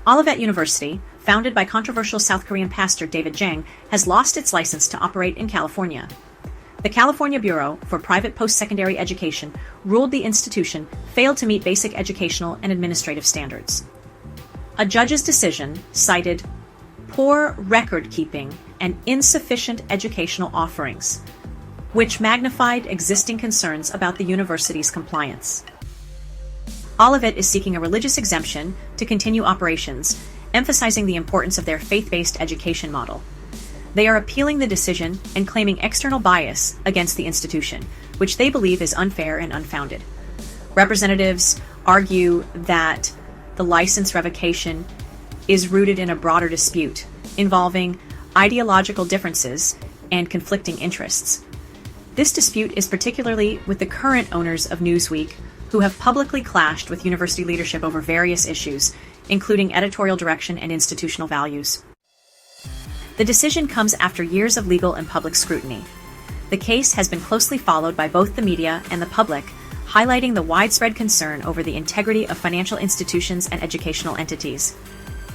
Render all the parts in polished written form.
Olivet University, founded by controversial South Korean pastor David Jang, has lost its license to operate in California. The California Bureau for Private Post-Secondary Education ruled the institution failed to meet basic educational and administrative standards. A judge's decision cited poor record-keeping and insufficient educational offerings, which magnified existing concerns about the university's compliance. Olivet is seeking a religious exemption to continue operations, emphasizing the importance of their faith-based education model. They are appealing the decision and claiming external bias against the institution, which they believe is unfair and unfounded. Representatives argue that the license revocation is rooted in a broader dispute involving ideological differences and conflicting interests. This dispute is particularly with the current owners of Newsweek, who have publicly clashed with university leadership over various issues, including editorial direction and institutional values. The decision comes after years of legal and public scrutiny. The case has been closely followed by both the media and the public, highlighting the widespread concern over the integrity of financial institutions and educational entities.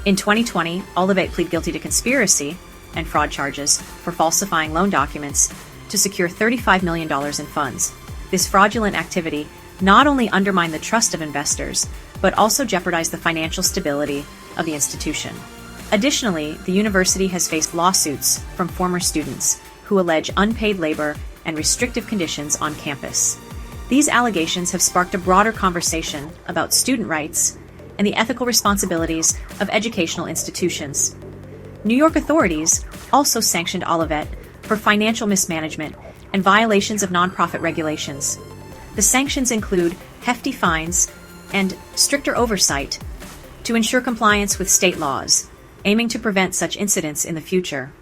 In 2020, Olivet pleaded guilty to conspiracy and fraud charges for falsifying loan documents to secure $35 million in funds. This fraudulent activity not only undermined the trust of investors, but also jeopardized the financial stability of the institution. Additionally, the university has faced lawsuits from former students who allege unpaid labor and restrictive conditions on campus. These allegations have sparked a broader conversation about student rights and the ethical responsibilities of educational institutions. New York authorities also sanctioned Olivet for financial mismanagement and violations of nonprofit regulations. The sanctions include hefty fines and stricter oversight to ensure compliance with state laws, aiming to prevent such incidents in the future.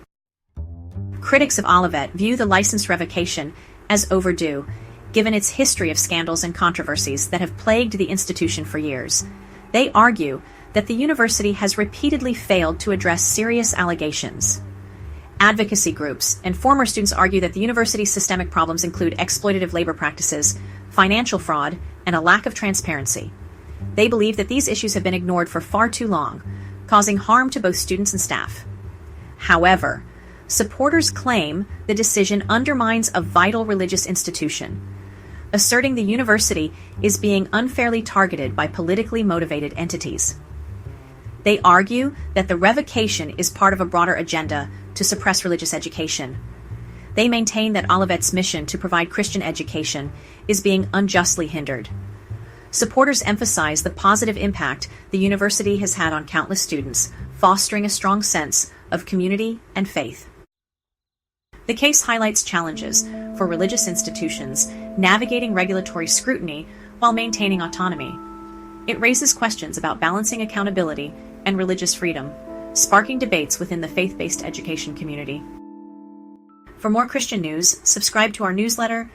Critics of Olivet view the license revocation as overdue, given its history of scandals and controversies that have plagued the institution for years. They argue that the university has repeatedly failed to address serious allegations. Advocacy groups and former students argue that the university's systemic problems include exploitative labor practices, financial fraud, and a lack of transparency. They believe that these issues have been ignored for far too long, causing harm to both students and staff. However, supporters claim the decision undermines a vital religious institution, asserting the university is being unfairly targeted by politically motivated entities. They argue that the revocation is part of a broader agenda to suppress religious education. They maintain that Olivet's mission to provide Christian education is being unjustly hindered. Supporters emphasize the positive impact the university has had on countless students, fostering a strong sense of community and faith. The case highlights challenges for religious institutions navigating regulatory scrutiny while maintaining autonomy. It raises questions about balancing accountability and religious freedom, sparking debates within the faith-based education community. For more Christian news, subscribe to our newsletter,